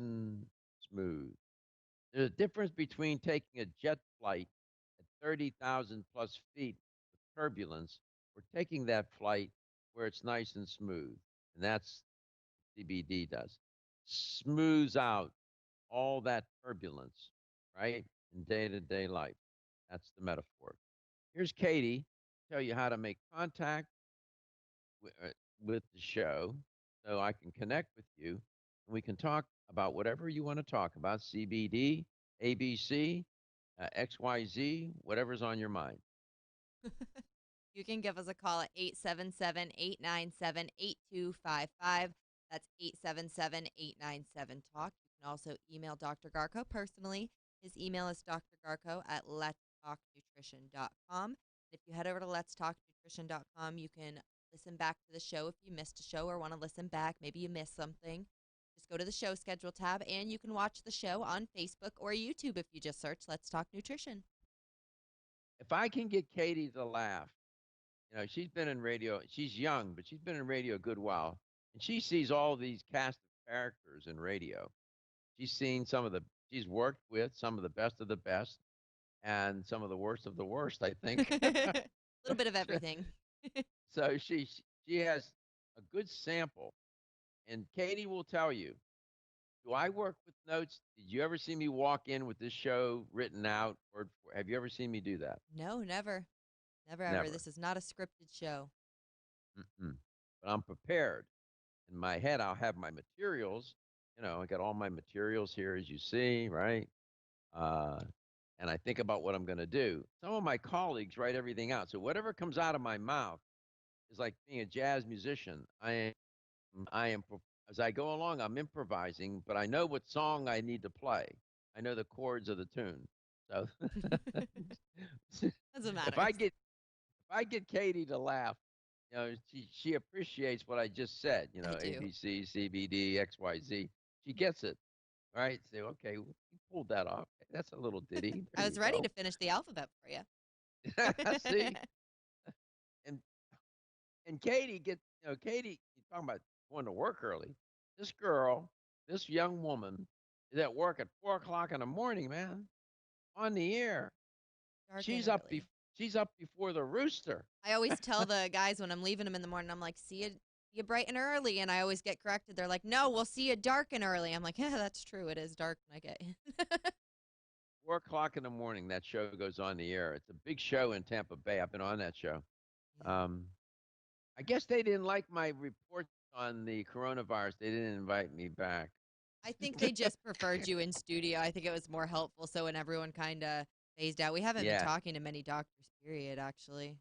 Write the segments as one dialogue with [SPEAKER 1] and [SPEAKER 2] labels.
[SPEAKER 1] and smooth. There's a difference between taking a jet flight at 30,000 plus feet with turbulence or taking that flight where it's nice and smooth. And that's what CBD does. Smooths out all that turbulence, right? In day to day life. That's the metaphor. Here's Katie to tell you how to make contact with the show so I can connect with you and we can talk about whatever you want to talk about CBD, ABC, XYZ, whatever's on your mind.
[SPEAKER 2] You can give us a call at 877-897-8255. That's 877-897-TALK. You can also email Dr. Garko personally. His email is drgarko at letstalknutrition.com. And if you head over to letstalknutrition.com, you can listen back to the show if you missed a show or want to listen back. Maybe you missed something. Just go to the show schedule tab, and you can watch the show on Facebook or YouTube if you just search Let's Talk Nutrition.
[SPEAKER 1] If I can get Katie to laugh, she's been in radio. She's young, but she's been in radio a good while. And she sees all these cast of characters in radio. She's worked with some of the best of the best and some of the worst of the worst, I think.
[SPEAKER 2] A little bit of everything.
[SPEAKER 1] So she has a good sample. And Katie will tell you, do I work with notes? Did you ever see me walk in with this show written out word for? Have you ever seen me do that?
[SPEAKER 2] No, never. Never ever.
[SPEAKER 1] Never.
[SPEAKER 2] This is not a scripted show.
[SPEAKER 1] Mm-mm. But I'm prepared. In my head, I'll have my materials. I got all my materials here, as you see, right? Uh, and I think about what I'm going to do. Some of my colleagues write everything out. So whatever comes out of my mouth is like being a jazz musician. I am as I go along, I'm improvising, but I know what song I need to play. I know the chords of the tune. So
[SPEAKER 2] Doesn't
[SPEAKER 1] if
[SPEAKER 2] matter.
[SPEAKER 1] I get Katie to laugh, she appreciates what I just said.
[SPEAKER 2] I do.
[SPEAKER 1] ABC, CBD, XYZ. She gets it, right? Say, okay, you pulled that off. That's a little ditty. There
[SPEAKER 2] I was
[SPEAKER 1] you
[SPEAKER 2] ready to
[SPEAKER 1] go.
[SPEAKER 2] finish the alphabet for you.
[SPEAKER 1] See, and Katie gets, Katie, you talking about going to work early. This girl, this young woman, is at work at 4 o'clock in the morning, man, on the air.
[SPEAKER 2] Dark and
[SPEAKER 1] She's up.
[SPEAKER 2] early.
[SPEAKER 1] She's up before the rooster.
[SPEAKER 2] I always tell the guys when I'm leaving them in the morning, I'm like, see you bright and early. And I always get corrected. They're like, no, we'll see you dark and early. I'm like, yeah, that's true. It is dark when I get
[SPEAKER 1] 4 o'clock in the morning, that show goes on the air. It's a big show in Tampa Bay. I've been on that show.
[SPEAKER 2] Yeah.
[SPEAKER 1] Um, I guess they didn't like my report on the coronavirus. They didn't invite me back.
[SPEAKER 2] I think they just preferred you in studio. I think it was more helpful. So when everyone kind of phased out, we haven't been
[SPEAKER 1] Yeah,
[SPEAKER 2] talking to many doctors, period, actually.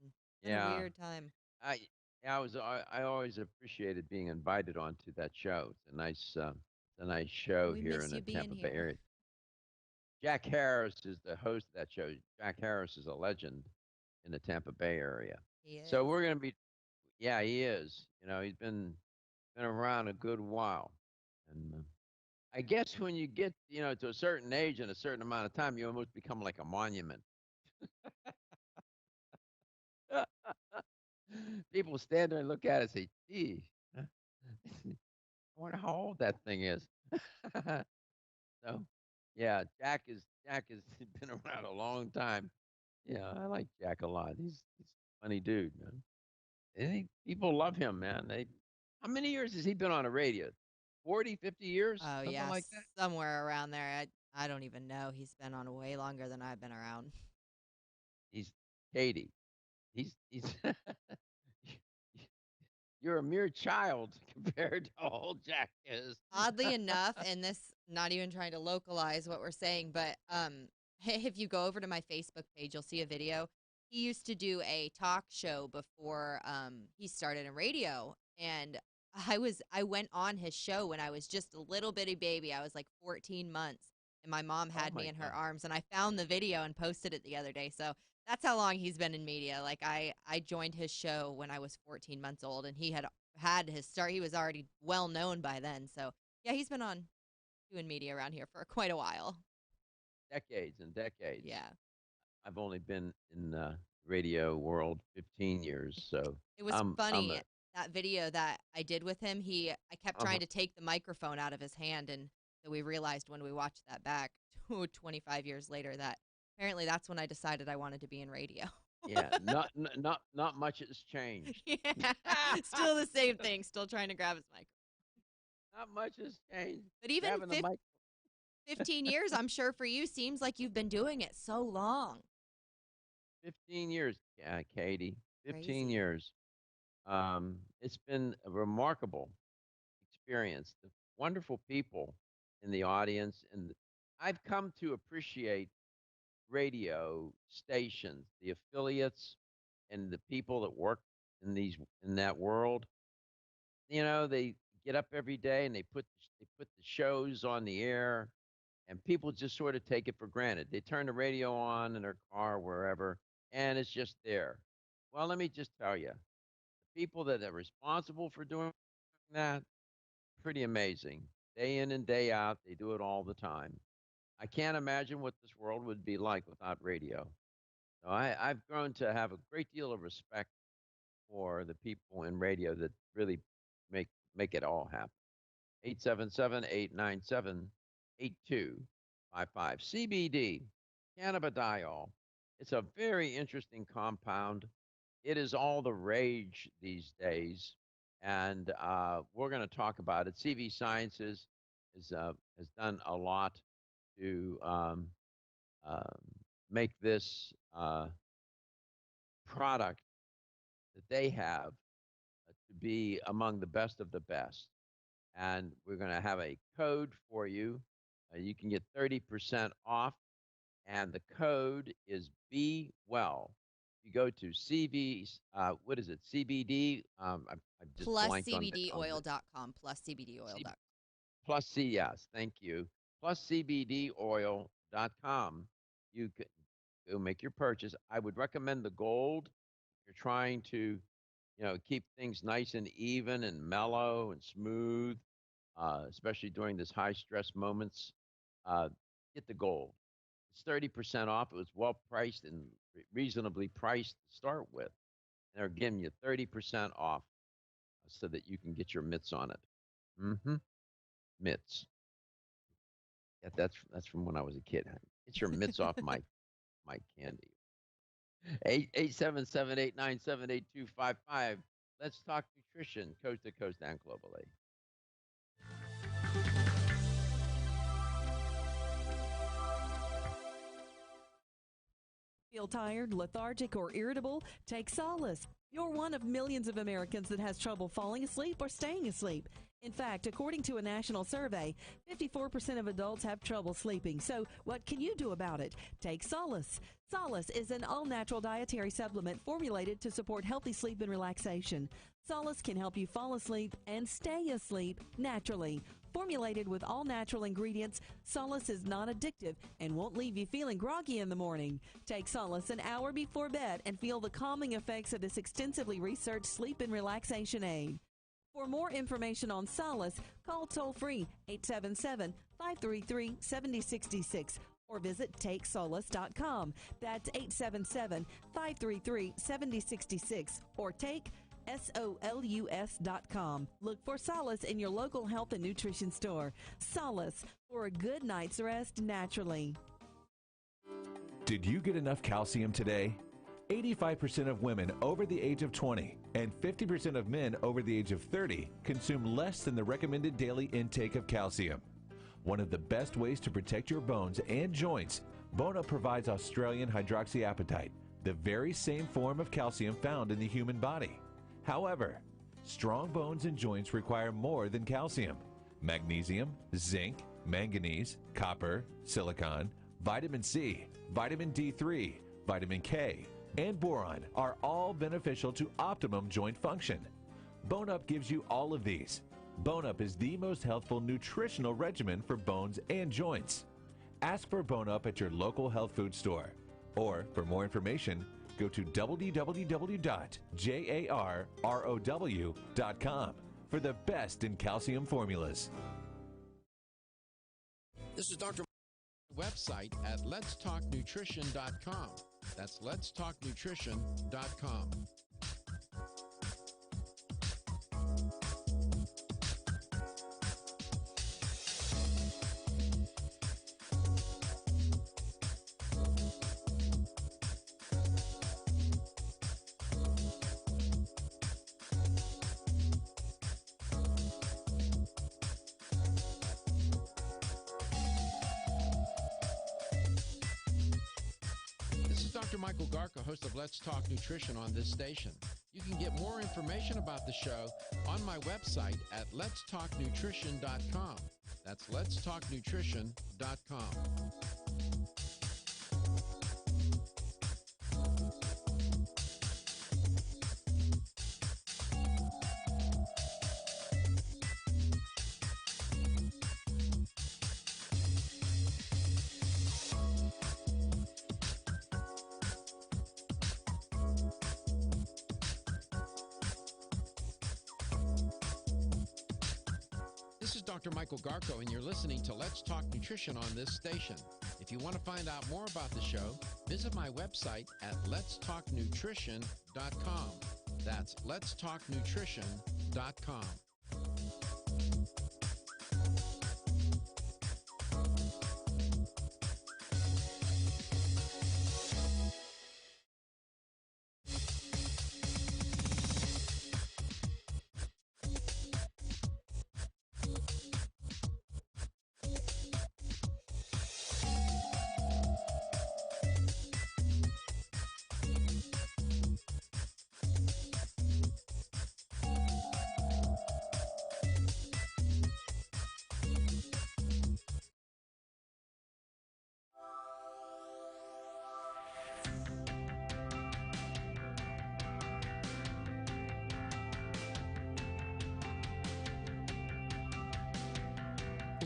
[SPEAKER 2] It's been a
[SPEAKER 1] yeah.
[SPEAKER 2] weird time.
[SPEAKER 1] I I always appreciated being invited onto that show. It's a nice show
[SPEAKER 2] We
[SPEAKER 1] here in
[SPEAKER 2] miss
[SPEAKER 1] the
[SPEAKER 2] you being
[SPEAKER 1] Tampa Bay
[SPEAKER 2] here.
[SPEAKER 1] area. Jack Harris is the host of that show. Jack Harris is a legend in the Tampa Bay area.
[SPEAKER 2] He
[SPEAKER 1] So
[SPEAKER 2] is.
[SPEAKER 1] we're going to be, yeah, he is. He's been around a good while, and I guess when you get to a certain age and a certain amount of time, you almost become like a monument. People stand there and look at it and say, "Gee, I wonder how old that thing is." So, yeah, Jack has been around a long time. Yeah, I like Jack a lot. He's a funny dude, man. People love him, man. How many years has he been on the radio? 40, 50 years,
[SPEAKER 2] Oh,
[SPEAKER 1] something
[SPEAKER 2] yeah,
[SPEAKER 1] like that.
[SPEAKER 2] somewhere around there. I don't even know. He's been on way longer than I've been around.
[SPEAKER 1] He's Katie. He's you're a mere child compared to how old Jack is.
[SPEAKER 2] Oddly enough, and this not even trying to localize what we're saying, but if you go over to my Facebook page, you'll see a video. He used to do a talk show before he started in radio, and I went on his show when I was just a little bitty baby. I was like 14 months, and my mom
[SPEAKER 1] Oh
[SPEAKER 2] had me
[SPEAKER 1] my
[SPEAKER 2] in her
[SPEAKER 1] god.
[SPEAKER 2] arms, and I found the video and posted it the other day. So that's how long he's been in media. Like I joined his show when I was 14 months old, and he had his start. He was already well known by then. So yeah, he's been on doing media around here for quite a while.
[SPEAKER 1] Decades and decades.
[SPEAKER 2] Yeah.
[SPEAKER 1] I've only been in the radio world 15 years, so
[SPEAKER 2] It was
[SPEAKER 1] I'm
[SPEAKER 2] funny
[SPEAKER 1] a
[SPEAKER 2] that video that I did with him. I kept trying
[SPEAKER 1] uh-huh.
[SPEAKER 2] to take the microphone out of his hand, and So we realized when we watched that back 25 years later that apparently that's when I decided I wanted to be in radio.
[SPEAKER 1] Yeah, not much has changed.
[SPEAKER 2] Yeah, still the same thing. Still trying to grab his mic.
[SPEAKER 1] Not much has changed.
[SPEAKER 2] But even
[SPEAKER 1] Grabbing the mic.
[SPEAKER 2] 15 years, I'm sure for you, seems like you've been doing it so long.
[SPEAKER 1] 15 years, Katie. 15
[SPEAKER 2] Crazy.
[SPEAKER 1] years. It's been a remarkable experience. The wonderful people in the audience, and I've come to appreciate radio stations, the affiliates, and the people that work in that world. They get up every day and they put the shows on the air, and people just sort of take it for granted. They turn the radio on in their car, wherever, and it's just there. Well, let me just tell you, the people that are responsible for doing that, pretty amazing. Day in and day out, they do it all the time. I can't imagine what this world would be like without radio. So I've grown to have a great deal of respect for the people in radio that really make make it all happen. 877-897-8255. CBD, cannabidiol. It's a very interesting compound. It is all the rage these days, and we're going to talk about it. CV Sciences has done a lot to um, make this product that they have to be among the best of the best. And we're going to have a code for you. You can get 30% off, and the code is Be Well. You go to CV's, what is it, CBD? I've just blanked on the
[SPEAKER 2] PlusCBDoil.com. PlusCBDoil.com.
[SPEAKER 1] plus C, yes, thank you. PlusCBDoil.com. You can go make your purchase. I would recommend the gold. You're trying to, keep things nice and even and mellow and smooth, especially during this high stress moments. Uh, get the gold. It's 30% off. It was well priced and reasonably priced to start with. And they're giving you 30% off so that you can get your mitts on it. Mm-hmm. Mitts. Yeah, that's from when I was a kid. Get your mitts off my candy. 877-897-8255. Let's talk nutrition, coast to coast and globally.
[SPEAKER 3] Feel tired, lethargic, or irritable? Take Solace. You're one of millions of Americans that has trouble falling asleep or staying asleep. In fact, according to a national survey, 54% of adults have trouble sleeping. So what can you do about it? Take Solace. Solace is an all-natural dietary supplement formulated to support healthy sleep and relaxation. Solace can help you fall asleep and stay asleep naturally. Formulated with all natural ingredients, Solace is not addictive and won't leave you feeling groggy in the morning. Take Solace an hour before bed and feel the calming effects of this extensively researched sleep and relaxation aid. For more information on Solace, call toll-free 877-533-7066 or visit TakeSolace.com. That's 877-533-7066 or take SOLUS.com. Look for Solace in your local health and nutrition store. Solace, for a good night's rest naturally.
[SPEAKER 4] Did you get enough calcium today? 85% of women over the age of 20 and 50% of men over the age of 30 consume less than the recommended daily intake of calcium. One of the best ways to protect your bones and joints, Bone Up provides Australian hydroxyapatite, the very same form of calcium found in the human body. However, strong bones and joints require more than calcium. Magnesium, zinc, manganese, copper, silicon, vitamin C, vitamin D3, vitamin K, and boron are all beneficial to optimum joint function. Bone Up gives you all of these. Bone Up is the most healthful nutritional regimen for bones and joints. Ask for Bone Up at your local health food store. Or, for more information, go to www.jarrow.com for the best in calcium formulas.
[SPEAKER 5] This is Dr. website at letstalknutrition.com. That's letstalknutrition.com. Dr. Michael Garko, host of Let's Talk Nutrition on this station. You can get more information about the show on my website at letstalknutrition.com. That's letstalknutrition.com. This is Dr. Michael Garko, and you're listening to Let's Talk Nutrition on this station. If you want to find out more about the show, visit my website at letstalknutrition.com. That's letstalknutrition.com.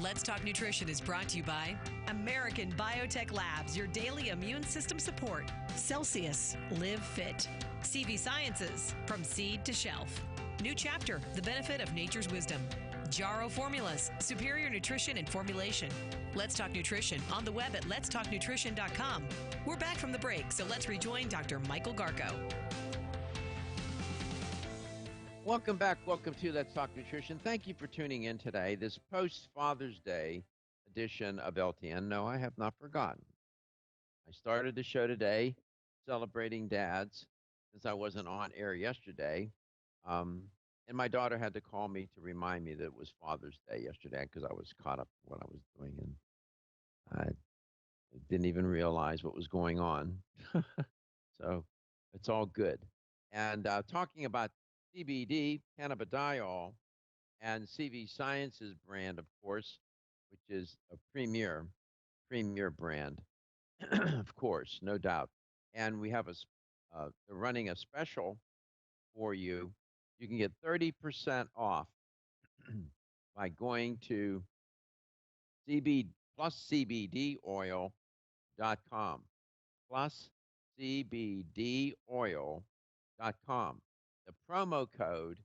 [SPEAKER 6] Let's Talk Nutrition is brought to you by American Biotech Labs, your daily immune system support. Celsius, Live Fit. CV Sciences, from seed to shelf. New Chapter, the benefit of nature's wisdom. Jarrow Formulas, superior nutrition and formulation. Let's Talk Nutrition on the web at letstalknutrition.com. We're back from the break, so let's rejoin Dr. Michael Garko.
[SPEAKER 1] Welcome back. Welcome to Let's Talk Nutrition. Thank you for tuning in today, this post-Father's Day edition of LTN. No, I have not forgotten. I started the show today celebrating dads since I wasn't on air yesterday. And my daughter had to call me to remind me that it was Father's Day yesterday because I was caught up in what I was doing. And I didn't even realize what was going on. So it's all good. And talking about CBD, cannabidiol, and CV Sciences brand, of course, which is a premier brand, of course, no doubt. And we have they're running a special for you. You can get 30% off by going to CBDoil.com, CBDoil.com. The promo code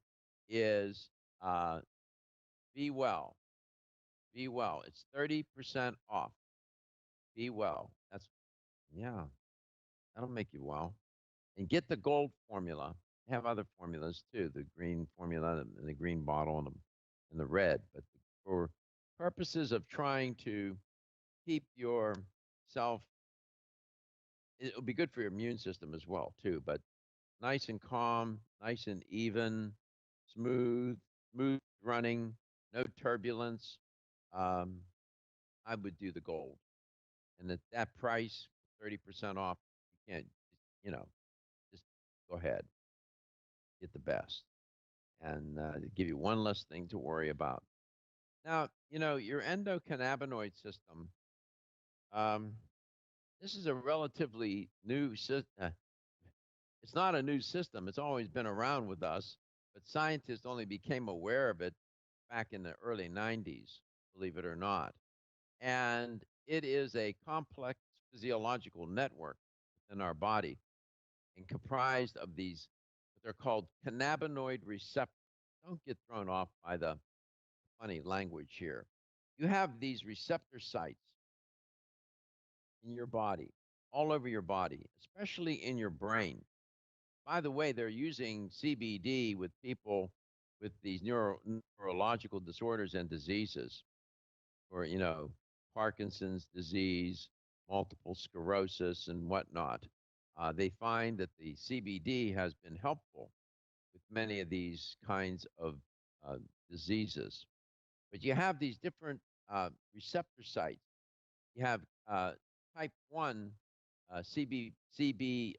[SPEAKER 1] is Be Well. Be Well. It's 30% off. Be Well. That'll make you well. And get the gold formula. They have other formulas too, the green formula and the green bottle and the red. But for purposes of trying to keep yourself, it'll be good for your immune system as well too, but nice and calm, nice and even, smooth running, no turbulence. I would do the gold. And at that price, 30% off, you can't, just go ahead, get the best. And give you one less thing to worry about. Now, your endocannabinoid system, this is a relatively new system. It's not a new system. It's always been around with us, but scientists only became aware of it back in the early 90s, believe it or not. And it is a complex physiological network within our body and comprised of these, what they're called cannabinoid receptors. Don't get thrown off by the funny language here. You have these receptor sites in your body, all over your body, especially in your brain. By the way, they're using CBD with people with these neurological disorders and diseases, or, Parkinson's disease, multiple sclerosis, and whatnot. They find that the CBD has been helpful with many of these kinds of diseases. But you have these different receptor sites. You have type 1 CBD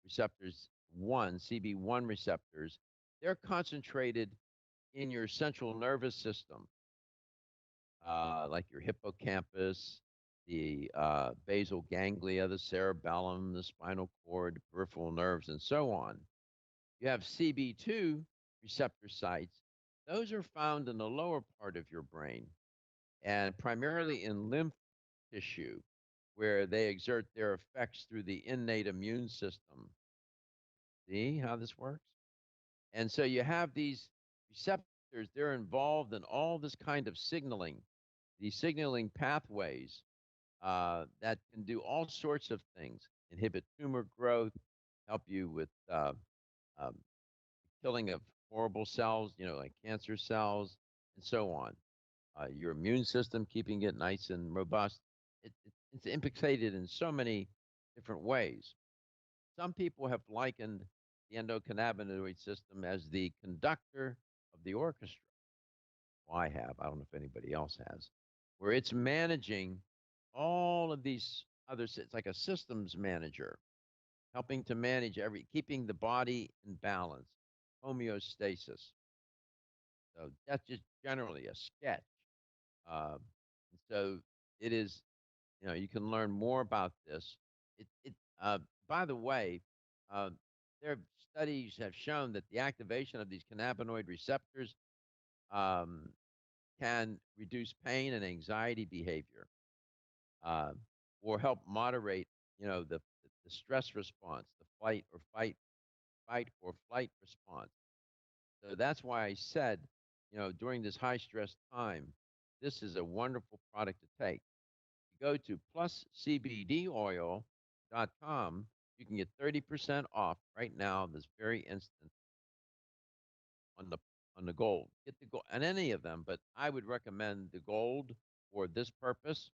[SPEAKER 1] receptors 1, CB1 receptors, they're concentrated in your central nervous system, like your hippocampus, the basal ganglia, the cerebellum, the spinal cord, peripheral nerves, and so on. You have CB2 receptor sites. Those are found in the lower part of your brain and primarily in lymph tissue, where they exert their effects through the innate immune system. See how this works? And so you have these receptors, they're involved in all this kind of signaling, these signaling pathways that can do all sorts of things, inhibit tumor growth, help you with um, killing of horrible cells, like cancer cells, and so on. Your immune system, keeping it nice and robust. It's implicated in so many different ways. Some people have likened the endocannabinoid system as the conductor of the orchestra. Well, I have. I don't know if anybody else has, where it's managing all of these others. It's like a systems manager, helping to manage keeping the body in balance, homeostasis. So that's just generally a sketch. So it is, you can learn more about this. By the way, uh, their studies have shown that the activation of these cannabinoid receptors um, can reduce pain and anxiety behavior, uh, or help moderate, the stress response, the fight or flight response. So that's why I said, during this high stress time, this is a wonderful product to take. Go to pluscbdoil.com. You can get 30% off right now, this very instant, on the gold. Get the gold on any of them, but I would recommend the gold for this purpose.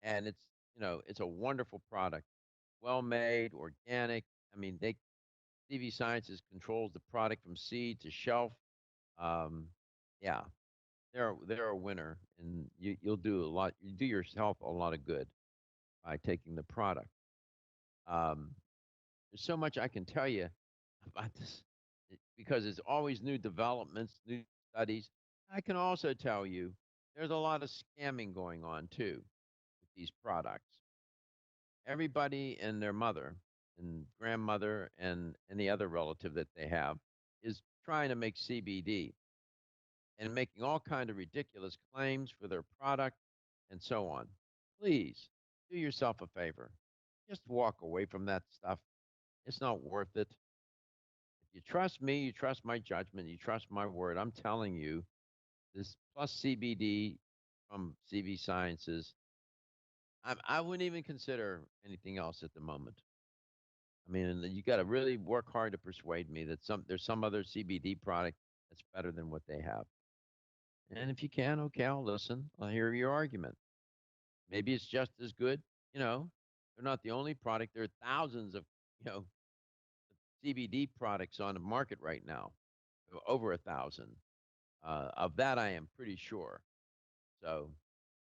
[SPEAKER 1] And it's a wonderful product, well made, organic. I mean, CV Sciences controls the product from seed to shelf. Um, yeah, they're a winner, and you'll do a lot. You do yourself a lot of good by taking the product. Um, there's so much I can tell you about this because it's always new developments, new studies. I can also tell you there's a lot of scamming going on too with these products. Everybody and their mother and grandmother and any other relative that they have is trying to make CBD and making all kind of ridiculous claims for their product and so on. Please do yourself a favor. Just walk away from that stuff. It's not worth it. If you trust me, you trust my judgment, you trust my word. I'm telling you, this plus CBD from CV Sciences, I wouldn't even consider anything else at the moment. I mean, you got to really work hard to persuade me that there's some other CBD product that's better than what they have. And if you can, okay, I'll listen. I'll hear your argument. Maybe it's just as good. They're not the only product. There are thousands of, CBD products on the market right now, over 1,000. Of that, I am pretty sure. So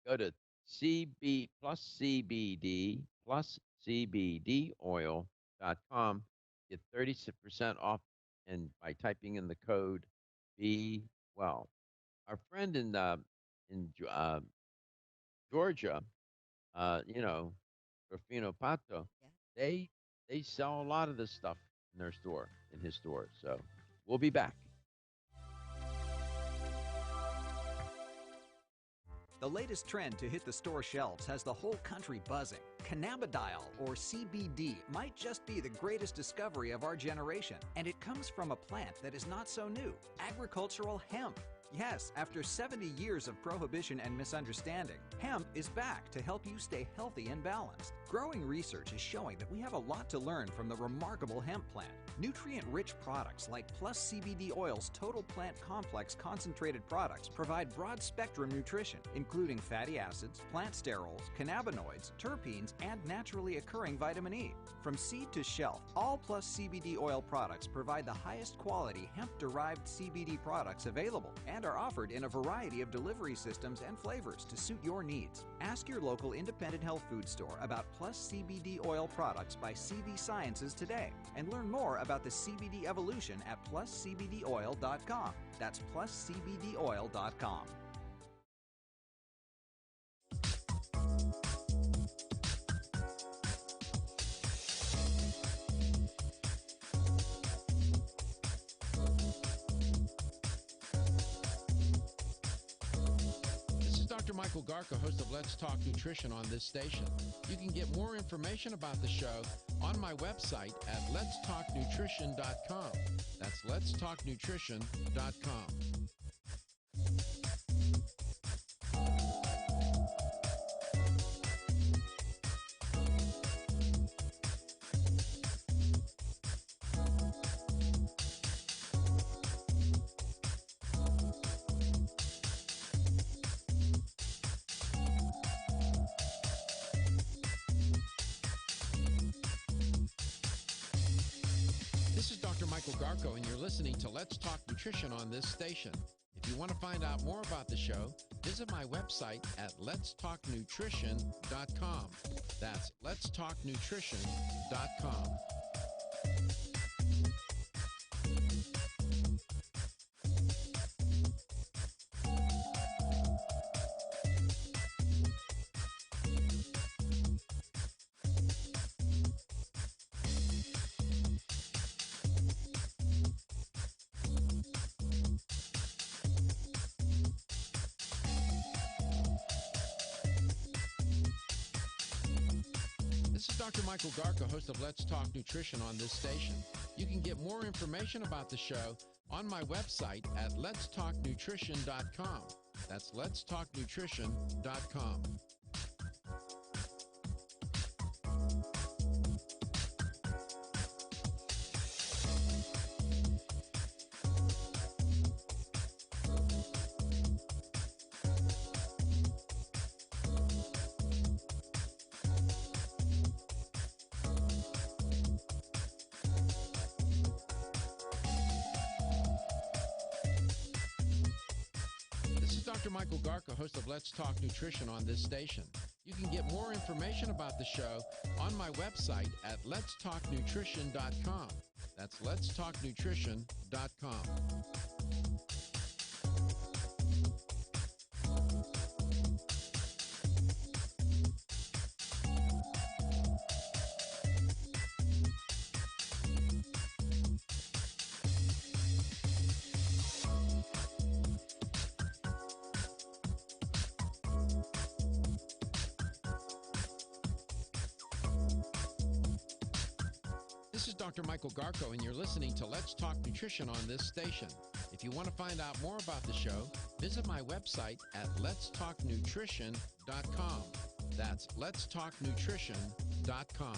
[SPEAKER 1] go to CB plus CBD plus CBD oil.com. Get 30% off, and by typing in the code Be Well. Our friend in Georgia, Rufino Pato,
[SPEAKER 2] Yeah.
[SPEAKER 1] they sell a lot of this stuff in their store, in his store. So we'll be back.
[SPEAKER 7] The latest trend to hit the store shelves has the whole country buzzing. Cannabidiol, or CBD, might just be the greatest discovery of our generation, and it comes from a plant that is not so new, agricultural hemp. Yes, after 70 years of prohibition and misunderstanding, hemp is back to help you stay healthy and balanced. Growing research is showing that we have a lot to learn from the remarkable hemp plant. Nutrient-rich products like Plus CBD Oil's Total Plant Complex concentrated products provide broad-spectrum nutrition, including fatty acids, plant sterols, cannabinoids, terpenes, and naturally occurring vitamin E. From seed to shelf, all Plus CBD Oil products provide the highest quality hemp-derived CBD products available and and are offered in a variety of delivery systems and flavors to suit your needs. Ask your local independent health food store about Plus CBD oil products by CV Sciences today and learn more about the CBD evolution at pluscbdoil.com. That's pluscbdoil.com.
[SPEAKER 5] Dr. Michael Garka, host of Let's Talk Nutrition on this station. You can get more information about the show on my website at letstalknutrition.com. That's letstalknutrition.com. This is Dr. Michael Garko, and you're listening to Let's Talk Nutrition on this station. If you want to find out more about the show, visit my website at letstalknutrition.com. That's letstalknutrition.com. This is Dr. Michael Garka, host of Let's Talk Nutrition on this station. You can get more information about the show on my website at letstalknutrition.com. That's letstalknutrition.com. Dr. Michael Garka, host of Let's Talk Nutrition on this station. You can get more information about the show on my website at letstalknutrition.com. That's letstalknutrition.com. This is Dr. Michael Garko, and you're listening to Let's Talk Nutrition on this station. If you want to find out more about the show, visit my website at letstalknutrition.com. That's letstalknutrition.com.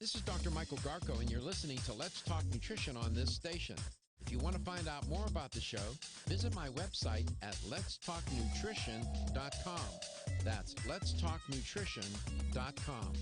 [SPEAKER 5] This is Dr. Michael Garko, and you're listening to Let's Talk Nutrition on this station. If you want to find out more about the show, visit my website at letstalknutrition.com. That's letstalknutrition.com.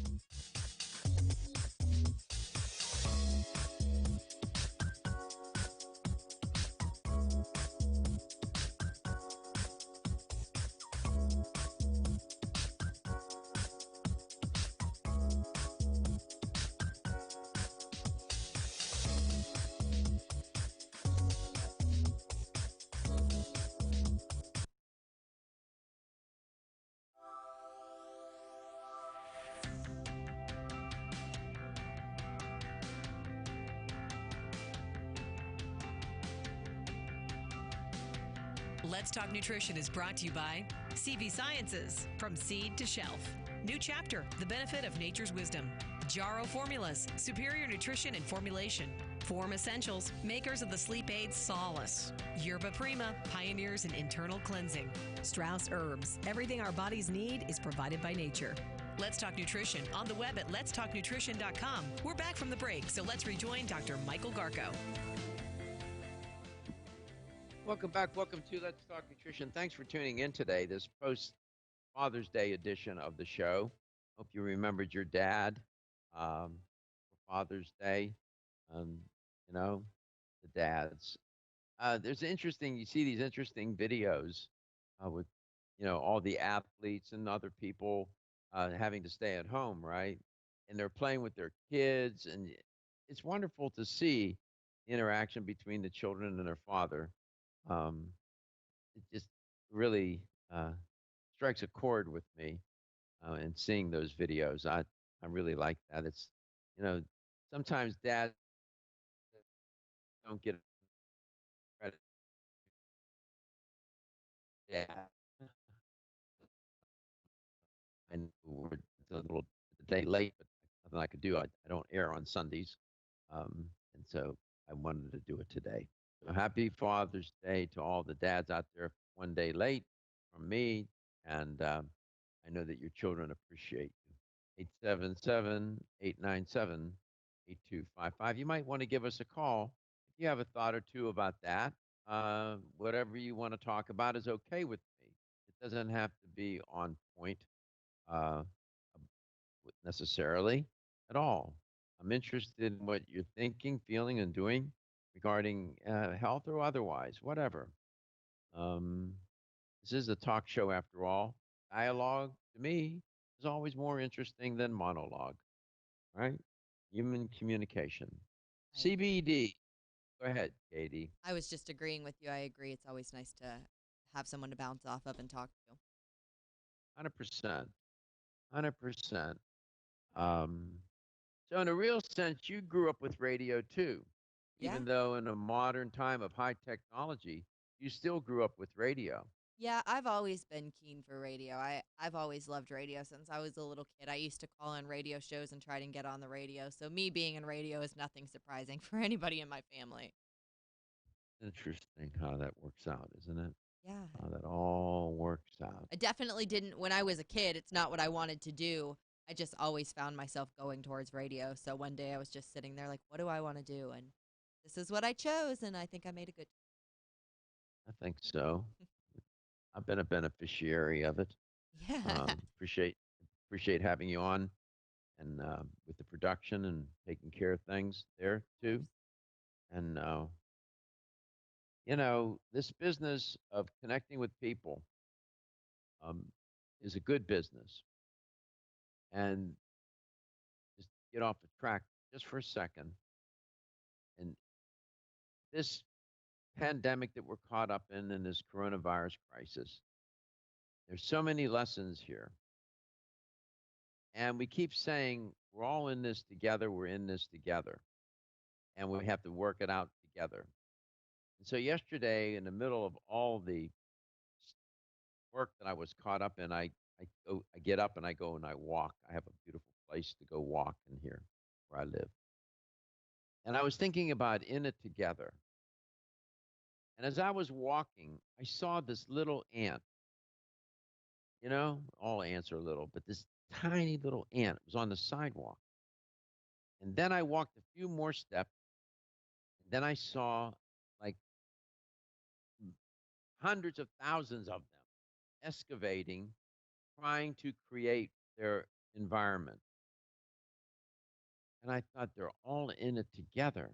[SPEAKER 6] Let's Talk Nutrition is brought to you by CV Sciences, from seed to shelf. New chapter, the benefit of nature's wisdom. Jarrow Formulas, superior nutrition and formulation. Form Essentials, makers of the sleep aid Solace. Yerba Prima, pioneers in internal cleansing. Strauss Herbs, everything our bodies need is provided by nature. Let's Talk Nutrition on the web at letstalknutrition.com. We're back from the break, so let's rejoin Dr. Michael Garko.
[SPEAKER 1] Welcome back. Welcome to Let's Talk Nutrition. Thanks for tuning in today, this post Father's Day edition of the show. Hope you remembered your dad for Father's Day. Um, the dads. You see these interesting videos with, all the athletes and other people having to stay at home, right? And they're playing with their kids. And it's wonderful to see the interaction between the children and their father. Um, it just really strikes a chord with me in seeing those videos. I really like that. It's, you know, sometimes dads don't get credit. Yeah, and we're it's a little day late, but nothing I could do. I don't air on Sundays, and so I wanted to do it today. So happy Father's Day to all the dads out there. One day late from me, and I know that your children appreciate you. 877-897-8255. You might want to give us a call if you have a thought or two about that. Whatever you want to talk about is okay with me. It doesn't have to be on point uh, necessarily at all. I'm interested in what you're thinking, feeling, and doing regarding health or otherwise, whatever. Um, this is a talk show after all. Dialogue, to me, is always more interesting than monologue, right? Human communication.
[SPEAKER 2] I
[SPEAKER 1] CBD. Go ahead, Katie.
[SPEAKER 2] I was just agreeing with you. I agree. It's always nice to have someone to bounce off of and talk to.
[SPEAKER 1] 100%. 100%. Um, so, in a real sense, you grew up with radio too.
[SPEAKER 2] Yeah.
[SPEAKER 1] Even though in a modern time of high technology, you still grew up with radio.
[SPEAKER 2] Yeah, I've always been keen for radio. I've always loved radio since I was a little kid. I used to call in radio shows and try to get on the radio. So me being in radio is nothing surprising for anybody in my family.
[SPEAKER 1] Interesting how that works out, isn't it?
[SPEAKER 2] Yeah.
[SPEAKER 1] How that all works out.
[SPEAKER 2] I definitely didn't when I was a kid. It's not what I wanted to do. I just always found myself going towards radio. So one day I was just sitting there like, what do I want to do? And this is what I chose. And I think I made a good.
[SPEAKER 1] I think so. I've been a beneficiary of it.
[SPEAKER 2] Yeah.
[SPEAKER 1] Appreciate having you on and with the production and taking care of things there too. And this business of connecting with people um, is a good business. And just get off the track just for a second. And this pandemic that we're caught up in this coronavirus crisis, there's so many lessons here. And we keep saying we're all in this together. We're in this together. And we have to work it out together. And so yesterday, in the middle of all the work that I was caught up in, I get up and I go and I walk. I have a beautiful place to go walk in here where I live. And I was thinking about in it together. And as I was walking, I saw this little ant. All ants are little, but this tiny little ant was on the sidewalk. And then I walked a few more steps. And then I saw like hundreds of thousands of them excavating, trying to create their environment. And I thought they're all in it together.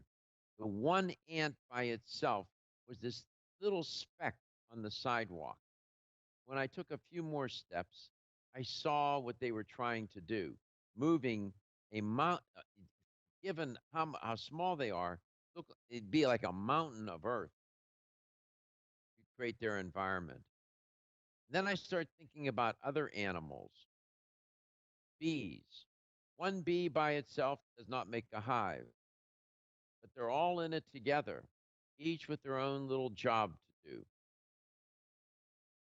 [SPEAKER 1] The one ant by itself was this little speck on the sidewalk. When I took a few more steps, I saw what they were trying to do, moving a mount. Given how small they are, look, it'd be like a mountain of earth to create their environment. Then I start thinking about other animals, bees. One bee by itself does not make a hive, but they're all in it together, each with their own little job to do.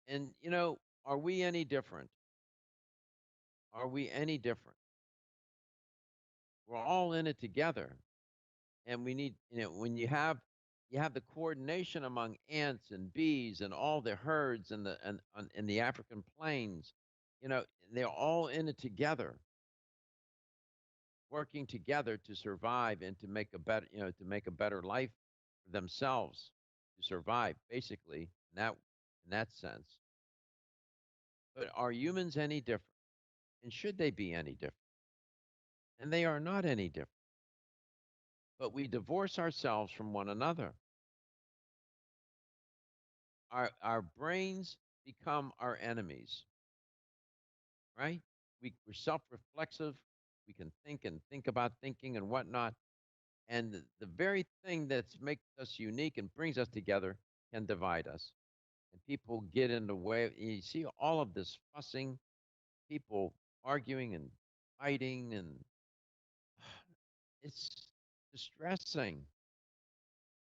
[SPEAKER 1] And, are we any different? Are we any different? We're all in it together. And we need, when you have the coordination among ants and bees and all the herds in the African plains, they're all in it together, working together to survive and to make a better, to make a better life for themselves, to survive, basically, in that sense. But are humans any different? And should they be any different? And they are not any different. But we divorce ourselves from one another. Our brains become our enemies, right? We're self-reflexive. We can think about thinking and whatnot. And the very thing that makes us unique and brings us together can divide us. And people get in the way. You see all of this fussing, people arguing and fighting, and it's distressing.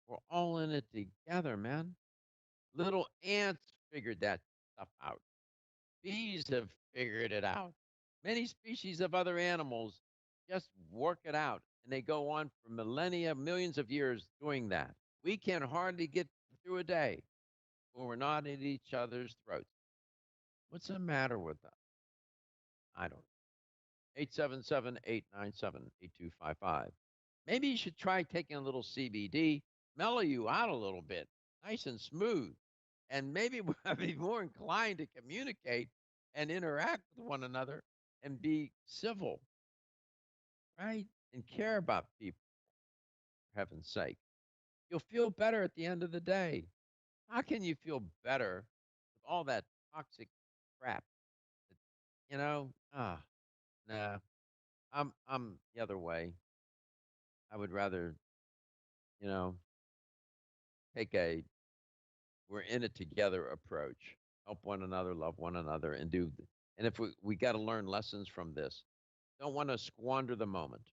[SPEAKER 1] We're all in it together, man. Little ants figured that stuff out. Bees have figured it out. Many species of other animals just work it out, and they go on for millennia, millions of years doing that. We can hardly get through a day when we're not at each other's throats. What's the matter with us? I don't know. 877-897-8255. Maybe you should try taking a little CBD, mellow you out a little bit, nice and smooth, and maybe we'll be more inclined to communicate and interact with one another and be civil, right? And care about people, for heaven's sake. You'll feel better at the end of the day. How can you feel better with all that toxic crap? You know, nah. I'm the other way. I would rather, you know, take a we're in it together approach. Help one another, love one another, and and if we got to learn lessons from this. Don't want to squander the moment.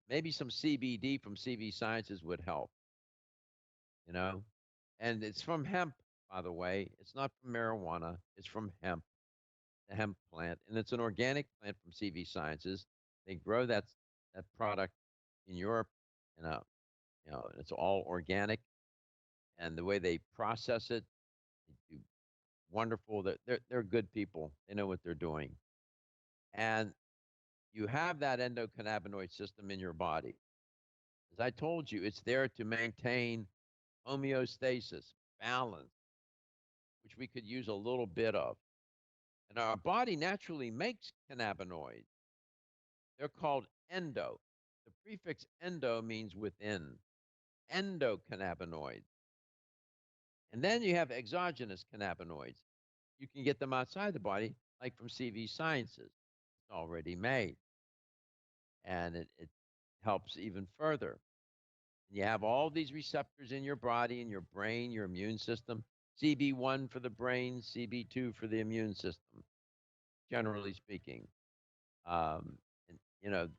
[SPEAKER 1] Maybe some CBD from CV Sciences would help, you know? And it's from hemp, by the way. It's not from marijuana. It's from hemp, the hemp plant, and it's an organic plant from CV Sciences. They grow that product in Europe, and it's all organic. And the way they process it, they do wonderful. They're good people. They know what they're doing, and you have that endocannabinoid system in your body. As I told you, it's there to maintain homeostasis, balance, which we could use a little bit of. And our body naturally makes cannabinoids. They're called endo. The prefix endo means within, endocannabinoids. And then you have exogenous cannabinoids. You can get them outside the body, like from CV Sciences. It's already made. And it helps even further. You have all these receptors in your body, in your brain, your immune system. CB1 for the brain, CB2 for the immune system, generally speaking. And, the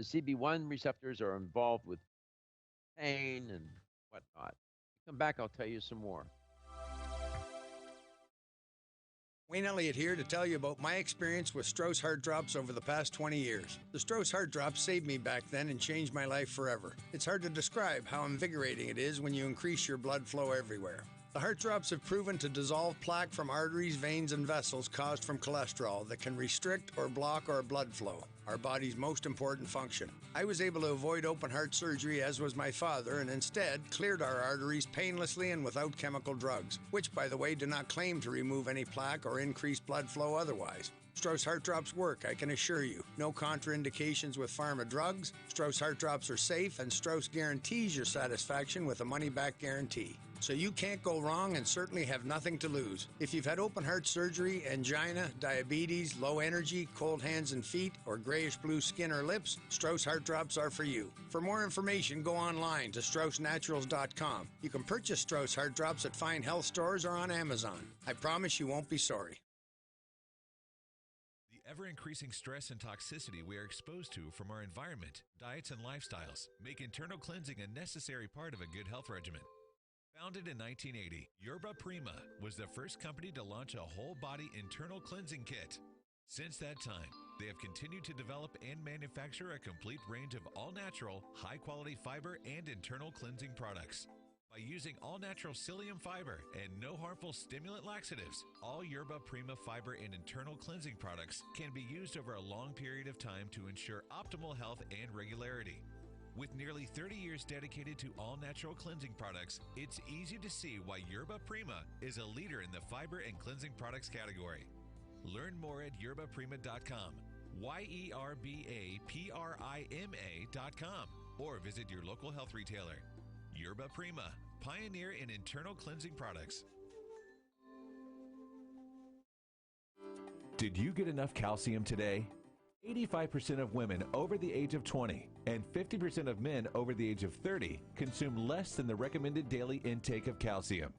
[SPEAKER 1] CB1 receptors are involved with pain and whatnot. Come back, I'll tell you some more.
[SPEAKER 8] Wayne Elliott here to tell you about my experience with Strauss Heart Drops over the past 20 years. The Strauss Heart Drops saved me back then and changed my life forever. It's hard to describe how invigorating it is when you increase your blood flow everywhere. The Heart Drops have proven to dissolve plaque from arteries, veins, and vessels caused from cholesterol that can restrict or block our blood flow, our body's most important function. I was able to avoid open heart surgery, as was my father, and instead cleared our arteries painlessly and without chemical drugs, which, by the way, do not claim to remove any plaque or increase blood flow otherwise. Strauss Heart Drops work, I can assure you. No contraindications with pharma drugs. Strauss Heart Drops are safe, and Strauss guarantees your satisfaction with a money-back guarantee. So you can't go wrong and certainly have nothing to lose. If you've had open heart surgery, angina, diabetes, low energy, cold hands and feet, or grayish blue skin or lips, Strauss Heart Drops are for you. For more information, go online to StraussNaturals.com. You can purchase Strauss Heart Drops at fine health stores or on Amazon. I promise you won't be sorry.
[SPEAKER 4] The ever-increasing stress and toxicity we are exposed to from our environment, diets, and lifestyles make internal cleansing a necessary part of a good health regimen. Founded in 1980, Yerba Prima was the first company to launch a whole-body internal cleansing kit. Since that time, they have continued to develop and manufacture a complete range of all-natural, high-quality fiber and internal cleansing products. By using all-natural psyllium fiber and no harmful stimulant laxatives, all Yerba Prima fiber and internal cleansing products can be used over a long period of time to ensure optimal health and regularity. With nearly 30 years dedicated to all-natural cleansing products, it's easy to see why Yerba Prima is a leader in the fiber and cleansing products category. Learn more at yerbaprima.com, YERBAPRIMA.com, or visit your local health retailer. Yerba Prima, pioneer in internal cleansing products. Did you get enough calcium today? 85% of women over the age of 20 and 50% of men over the age of 30 consume less than the recommended daily intake of calcium.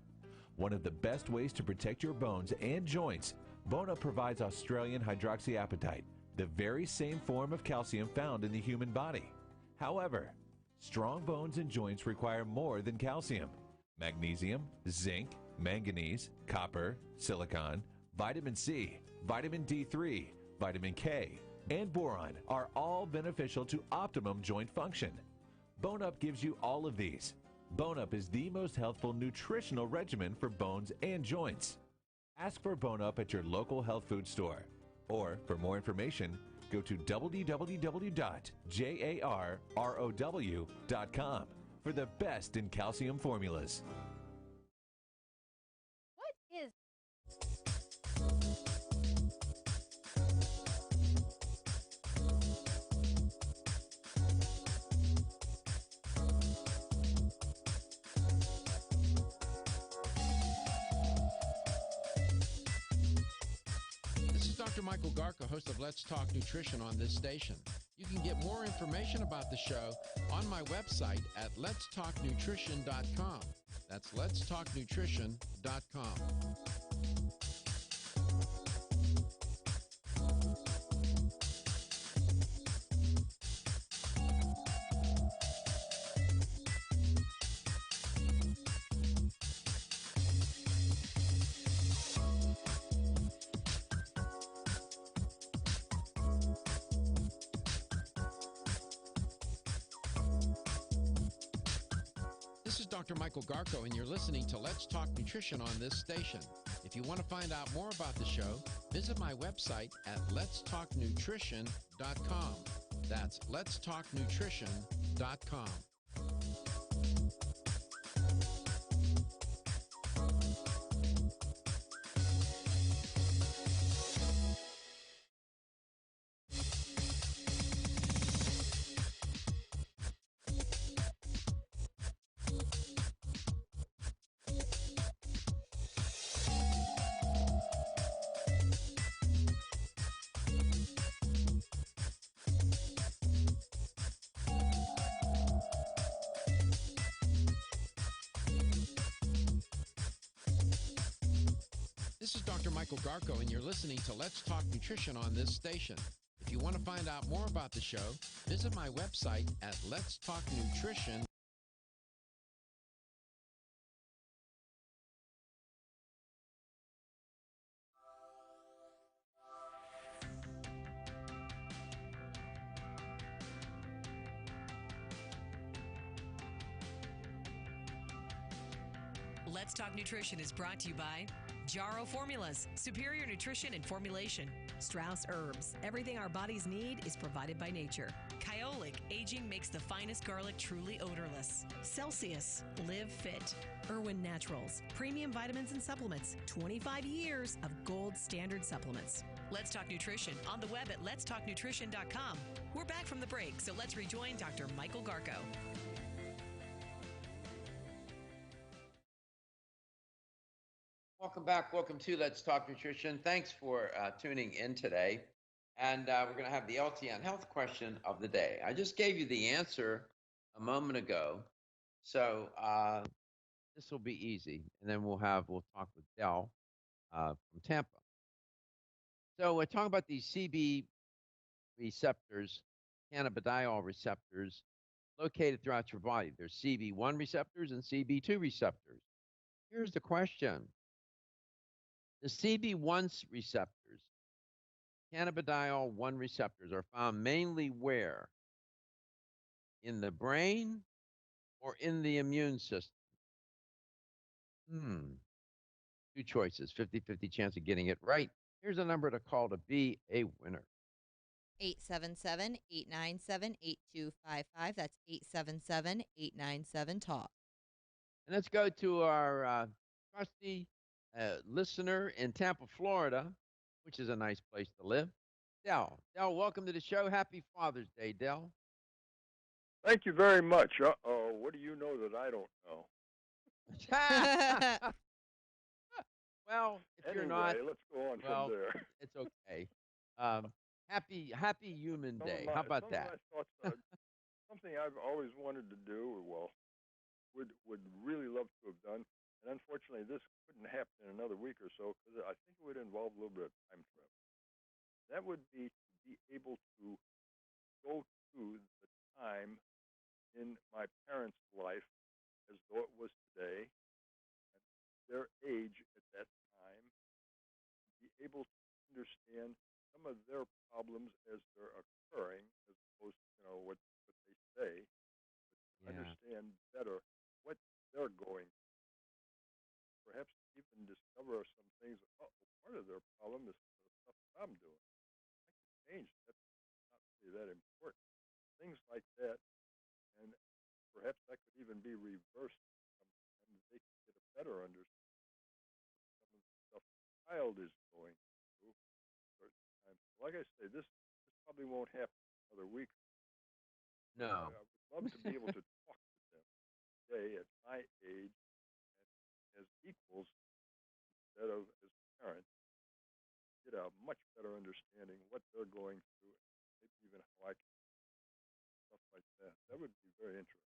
[SPEAKER 4] One of the best ways to protect your bones and joints, Bone-Up provides Australian hydroxyapatite, the very same form of calcium found in the human body. However, strong bones and joints require more than calcium. Magnesium, zinc, manganese, copper, silicon, vitamin C, vitamin D3, vitamin K, and boron are all beneficial to optimum joint function. Bone-Up gives you all of these. Bone-Up is the most healthful nutritional regimen for bones and joints. Ask for Bone-Up at your local health food store. Or, for more information, go to www.jarrow.com for the best in calcium formulas.
[SPEAKER 2] What is
[SPEAKER 5] This is Dr. Michael Garko, host of Let's Talk Nutrition on this station. You can get more information about the show on my website at letstalknutrition.com. That's letstalknutrition.com. This is Dr. Michael Garko, and you're listening to Let's Talk Nutrition on this station. If you want to find out more about the show, visit my website at letstalknutrition.com. That's letstalknutrition.com. This is Dr. Michael Garko, and you're listening to Let's Talk Nutrition on this station. If you want to find out more about the show, visit my website at letstalknutrition.com.
[SPEAKER 6] Let's Talk Nutrition is brought to you by Jarrow Formulas, superior nutrition and formulation. Strauss Herbs, everything our bodies need is provided by nature. Kyolic, aging makes the finest garlic truly odorless. Celsius, live fit. Irwin Naturals, premium vitamins and supplements. 25 years of gold standard supplements. Let's Talk Nutrition on the web at letstalknutrition.com. We're back from the break, so let's rejoin Dr. Michael Garko.
[SPEAKER 1] Welcome back. Welcome to Let's Talk Nutrition. Thanks for tuning in today. And we're going to have the LTN health question of the day. I just gave you the answer a moment ago. So this will be easy. And then we'll talk with Dell from Tampa. So we're talking about these CB receptors, cannabidiol receptors, located throughout your body. There's CB1 receptors and CB2 receptors. Here's the question. The CB1 receptors cannabidiol 1 receptors are found mainly where? In the brain or in the immune system? Hmm. Two choices, 50-50 chance of getting it right. Here's a number to call to be a winner.
[SPEAKER 2] 877-897-8255. That's 877-897-TALK.
[SPEAKER 1] And let's go to our trusty listener in Tampa, Florida, which is a nice place to live. Dell. Dell, welcome to the show. Happy Father's Day, Dell.
[SPEAKER 9] Thank you very much. Uh-oh, what do you know that I don't know?
[SPEAKER 1] Well, if
[SPEAKER 9] Anyway,
[SPEAKER 1] you're not,
[SPEAKER 9] let's go on
[SPEAKER 1] well,
[SPEAKER 9] from there.
[SPEAKER 1] it's okay. Happy Human Day. How about that?
[SPEAKER 9] My thoughts, something I've always wanted to do, or well, would really love to have done, and unfortunately this couldn't happen in another week or so because I think it would involve a little bit of time travel. That would be to be able to go to the time in my parents' life as though it was today, their age at that time, be able to understand some of their problems as they're occurring, as opposed to what they say, but
[SPEAKER 1] Yeah.
[SPEAKER 9] understand better what they're going through. Perhaps even discover some things. Oh, part of their problem is the stuff that I'm doing. I can change. That's not really that important. Things like that, and perhaps that could even be reversed sometime. They could get a better understanding of some of the stuff the child is going through certain times. Like I say, this probably won't happen another week, but
[SPEAKER 1] No.
[SPEAKER 9] I would love to be able to talk to them today at my age and as equals instead of as parents, get a much better understanding what they're going through, maybe even how I can stuff like that. That would be very interesting.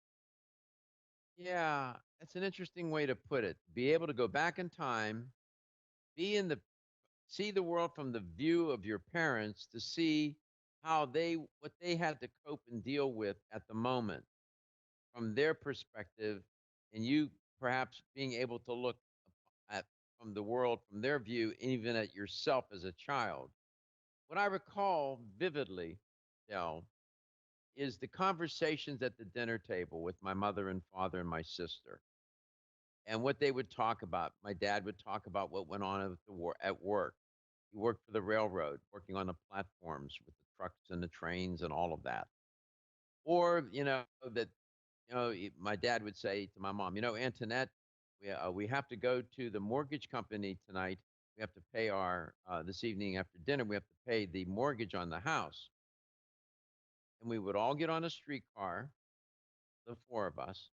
[SPEAKER 1] Yeah, that's an interesting way to put it. Be able to go back in time, be in the see the world from the view of your parents to see how what they had to cope and deal with at the moment from their perspective, and you perhaps being able to look at from the world from their view, even at yourself as a child. What I recall vividly, Dell, is the conversations at the dinner table with my mother and father and my sister, and what they would talk about. My dad would talk about what went on at work. He worked for the railroad, working on the platforms with the trucks and the trains and all of that. Or, my dad would say to my mom, Antoinette, we have to go to the mortgage company tonight. We have to pay this evening after dinner, we have to pay the mortgage on the house. And we would all get on a streetcar, the four of us,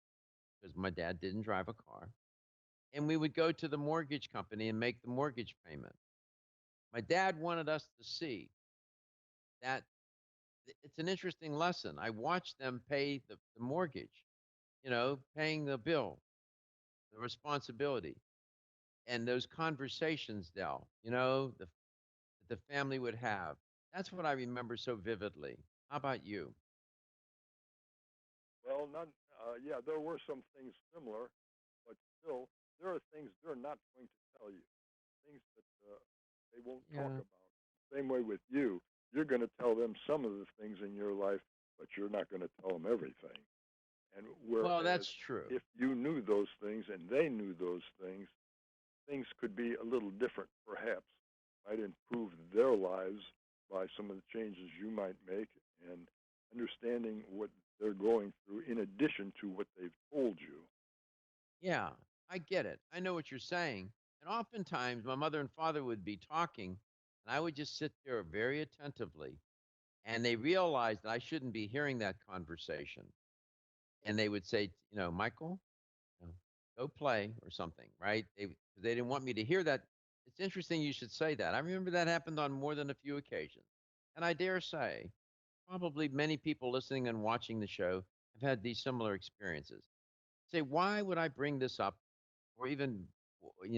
[SPEAKER 1] because my dad didn't drive a car. And we would go to the mortgage company and make the mortgage payment. My dad wanted us to see that it's an interesting lesson. I watched them pay the mortgage, paying the bill, the responsibility, and those conversations, Dell, that the family would have. That's what I remember so vividly. How about you?
[SPEAKER 9] Well, none. Yeah, there were some things similar, but still, there are things they're not going to tell you. Things that they won't talk
[SPEAKER 1] Yeah.
[SPEAKER 9] about. Same way with you. You're going to tell them some of the things in your life, but you're not going to tell them everything. And
[SPEAKER 1] Well,
[SPEAKER 9] whereas
[SPEAKER 1] that's true.
[SPEAKER 9] if you knew those things and they knew those things could be a little different, perhaps. Might improve their lives by some of the changes you might make and understanding what they're going through in addition to what they've told you.
[SPEAKER 1] Yeah, I get it. I know what you're saying. And oftentimes, my mother and father would be talking, and I would just sit there very attentively. And they realized that I shouldn't be hearing that conversation. And they would say, Michael, you know, go play or something, right? They didn't want me to hear that. It's interesting you should say that. I remember that happened on more than a few occasions. And I dare say, probably many people listening and watching the show have had these similar experiences. Say, why would I bring this up or even,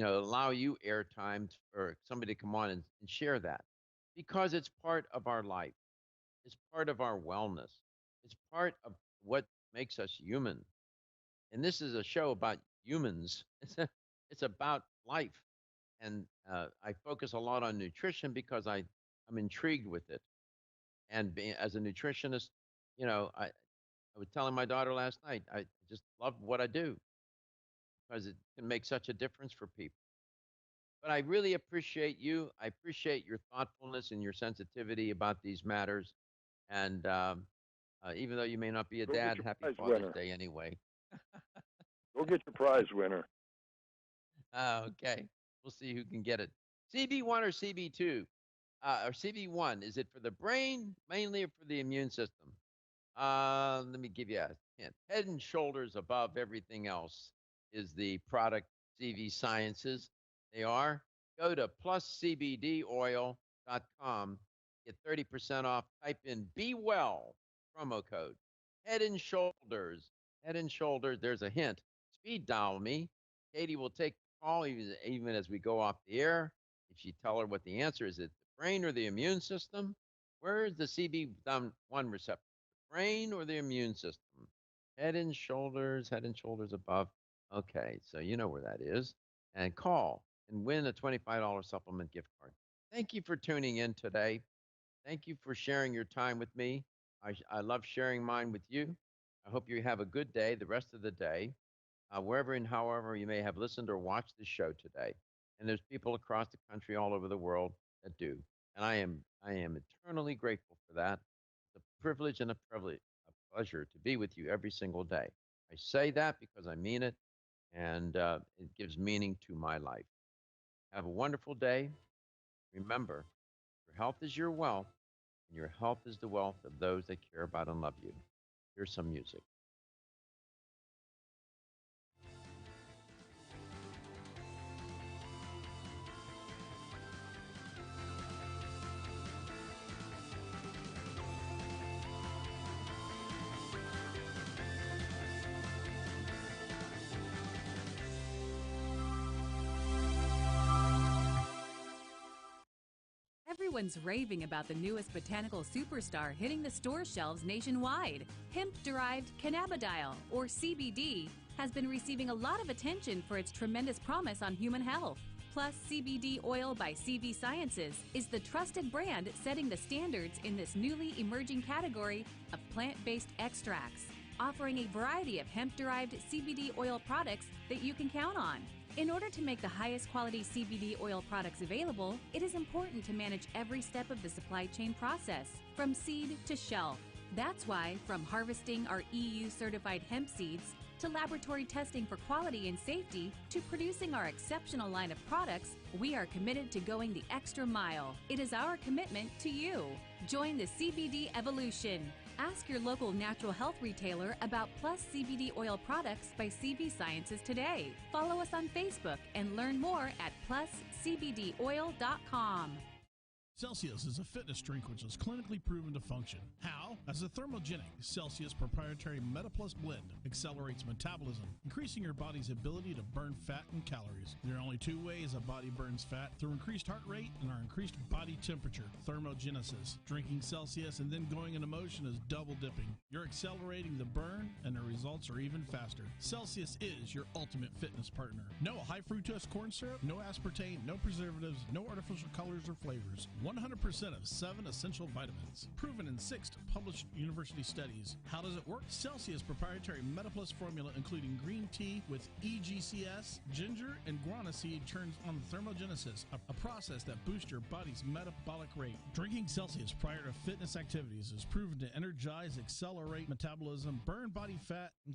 [SPEAKER 1] allow you airtime for somebody to come on and share that? Because it's part of our life. It's part of our wellness. It's part of what makes us human. And this is a show about humans. It's about life. And I focus a lot on nutrition because I I'm intrigued with it. And as a nutritionist, I was telling my daughter last night, I just love what I do because it can make such a difference for people. But I really appreciate you. I appreciate your thoughtfulness and your sensitivity about these matters. And even though you may not be a
[SPEAKER 9] Go get
[SPEAKER 1] dad,
[SPEAKER 9] your
[SPEAKER 1] happy
[SPEAKER 9] prize
[SPEAKER 1] Father's
[SPEAKER 9] winner.
[SPEAKER 1] Day anyway.
[SPEAKER 9] Go get your prize winner.
[SPEAKER 1] Okay. We'll see who can get it. CB1 or CB2? Or CB1, is it for the brain mainly or for the immune system? Let me give you a hint. Head and shoulders above everything else is the product CV Sciences. They are. Go to pluscbdoil.com. Get 30% off. Type in Be Well promo code. Head and shoulders. Head and shoulders. There's a hint. Speed dial me. Katie will take the call even as we go off the air. If you tell her what the answer is, it the brain or the immune system? Where is the CB1 receptor? Brain or the immune system? Head and shoulders above. Okay, so you know where that is. And call and win a $25 supplement gift card. Thank you for tuning in today. Thank you for sharing your time with me. I love sharing mine with you. I hope you have a good day the rest of the day, wherever and however you may have listened or watched the show today. And there's people across the country, all over the world that do. And I am eternally grateful for that. It's a privilege and a pleasure to be with you every single day. I say that because I mean it, and it gives meaning to my life. Have a wonderful day. Remember, your health is your wealth, and your health is the wealth of those that care about and love you. Here's some music.
[SPEAKER 10] Everyone's raving about the newest botanical superstar hitting the store shelves nationwide. Hemp-derived cannabidiol, or CBD, has been receiving a lot of attention for its tremendous promise on human health. Plus CBD Oil by CV Sciences is the trusted brand setting the standards in this newly emerging category of plant-based extracts, offering a variety of hemp-derived CBD oil products that you can count on. In order to make the highest quality CBD oil products available, it is important to manage every step of the supply chain process, from seed to shelf. That's why, from harvesting our EU-certified hemp seeds, to laboratory testing for quality and safety, to producing our exceptional line of products, we are committed to going the extra mile. It is our commitment to you. Join the CBD evolution. Ask your local natural health retailer about Plus CBD oil products by CV Sciences today. Follow us on Facebook and learn more at pluscbdoil.com.
[SPEAKER 11] Celsius is a fitness drink which is clinically proven to function. How? As a thermogenic, Celsius proprietary MetaPlus blend accelerates metabolism, increasing your body's ability to burn fat and calories. There are only two ways a body burns fat: through increased heart rate and our increased body temperature, thermogenesis. Drinking Celsius and then going into motion is double dipping. You're accelerating the burn and the results are even faster. Celsius is your ultimate fitness partner. No high fructose corn syrup, no aspartame, no preservatives, no artificial colors or flavors. 100% of 7 essential vitamins. Proven in 6 published university studies. How does it work? Celsius proprietary MetaPlus formula, including green tea with EGCS, ginger, and guarana seed, turns on thermogenesis, a process that boosts your body's metabolic rate. Drinking Celsius prior to fitness activities is proven to energize, accelerate metabolism, burn body fat, and calories.